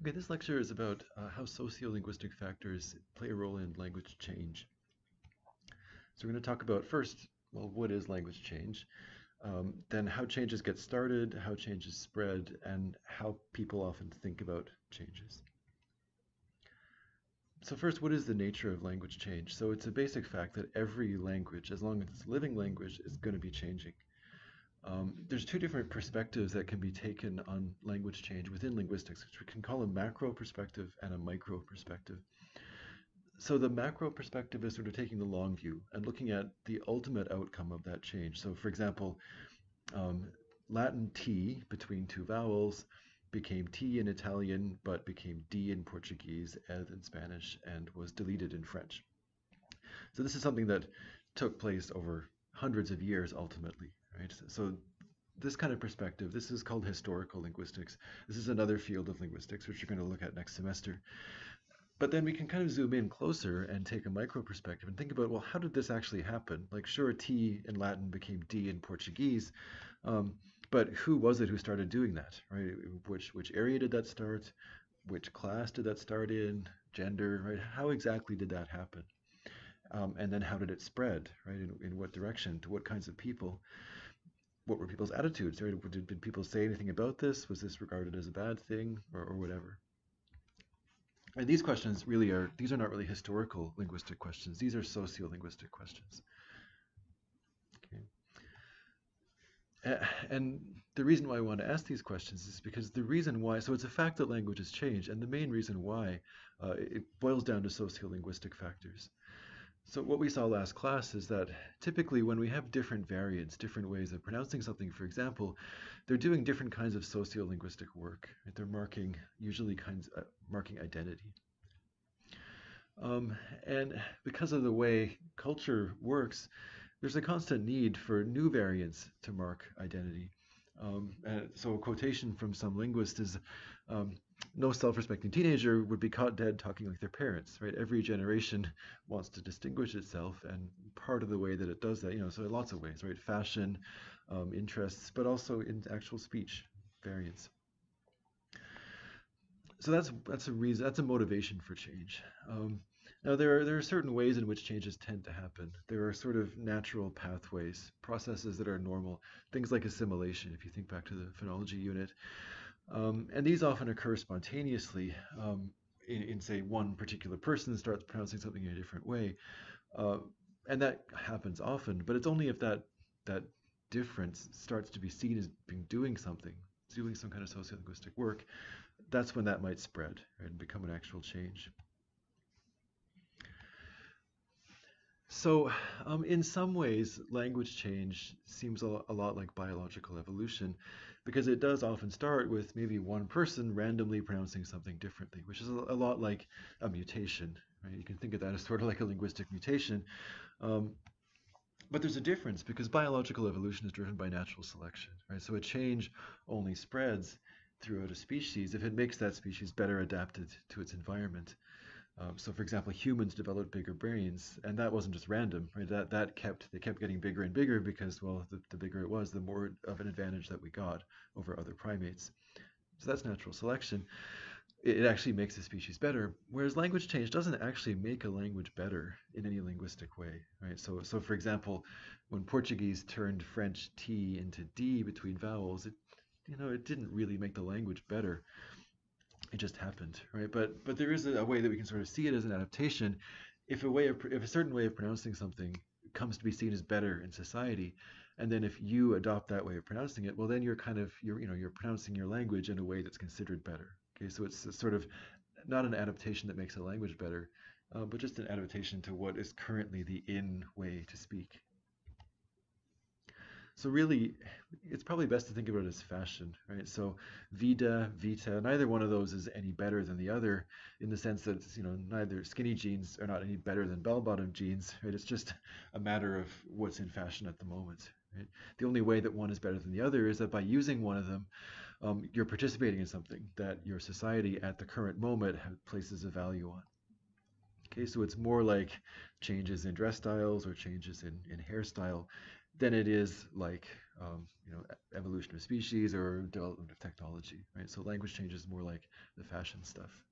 Okay, this lecture is about how sociolinguistic factors play a role in language change. So we're going to talk about first, well, what is language change? Then how changes get started, how changes spread, and how people often think about changes. So first, what is the nature of language change? So it's a basic fact that every language, as long as it's a living language, is going to be changing. There's two different perspectives that can be taken on language change within linguistics, which we can call a macro perspective and a micro perspective. So the macro perspective is sort of taking the long view and looking at the ultimate outcome of that change. So for example, um, Latin T between two vowels became T in Italian, but became D in Portuguese and in Spanish and was deleted in French. So this is something that took place over hundreds of years ultimately, right? So this kind of perspective, this is called historical linguistics. This is another field of linguistics, which you're going to look at next semester. But then we can kind of zoom in closer and take a micro perspective and think about, well, how did this actually happen? Like, sure, T in Latin became D in Portuguese, um, but who was it who started doing that, right? Which area did that start? Which class did that start in? Gender, right? How exactly did that happen? And then how did it spread, right? In what direction? To what kinds of people? What were people's attitudes, right? Did people say anything about this? Was this regarded as a bad thing or whatever? And these questions really are, these are not really historical linguistic questions. These are sociolinguistic questions. Okay. And the reason why I want to ask these questions is because the reason why, so it's a fact that language has changed, and the main reason why it boils down to sociolinguistic factors. So what we saw last class is that typically when we have different variants, different ways of pronouncing something, for example, they're doing different kinds of sociolinguistic work. Right? They're marking, usually marking identity. Um, and because of the way culture works, there's a constant need for new variants to mark identity. So a quotation from some linguist is, um, no self-respecting teenager would be caught dead talking like their parents, right? Every generation wants to distinguish itself, and part of the way that it does that, so in lots of ways, right? Fashion, interests, but also in actual speech variants. So that's a reason, that's a motivation for change. Now there are certain ways in which changes tend to happen. There are sort of natural pathways, processes that are normal, things like assimilation. If you think back to the phonology unit, and these often occur spontaneously. In say one particular person starts pronouncing something in a different way, uh, and that happens often. But it's only if that difference starts to be seen as being doing something, doing some kind of sociolinguistic work, that's when that might spread, right, and become an actual change. So, in some ways, language change seems a lot like biological evolution because it does often start with maybe one person randomly pronouncing something differently, which is a lot like a mutation, right? You can think of that as sort of like a linguistic mutation. Um, but there's a difference because biological evolution is driven by natural selection, right? So a change only spreads throughout a species if it makes that species better adapted to its environment. So, for example, humans developed bigger brains, and that wasn't just random, right? They kept getting bigger and bigger because, well, the bigger it was, the more of an advantage that we got over other primates. So that's natural selection. It actually makes a species better, whereas language change doesn't actually make a language better in any linguistic way, right? So for example, when Portuguese turned French T into D between vowels, it didn't really make the language better. It just happened, right? But there is a way that we can sort of see it as an adaptation. If a certain way of pronouncing something comes to be seen as better in society, and then if you adopt that way of pronouncing it, well, then you're pronouncing your language in a way that's considered better. Okay, so it's sort of not an adaptation that makes a language better, but just an adaptation to what is currently the in way to speak. So really, it's probably best to think about it as fashion, right? So Vida, Vita, neither one of those is any better than the other in the sense that, neither skinny jeans are not any better than bell-bottom jeans, right? It's just a matter of what's in fashion at the moment, right? The only way that one is better than the other is that by using one of them, you're participating in something that your society at the current moment places a value on. Okay, so it's more like changes in dress styles or changes in hairstyle than it is like evolution of species or development of technology, right? So language change is more like the fashion stuff.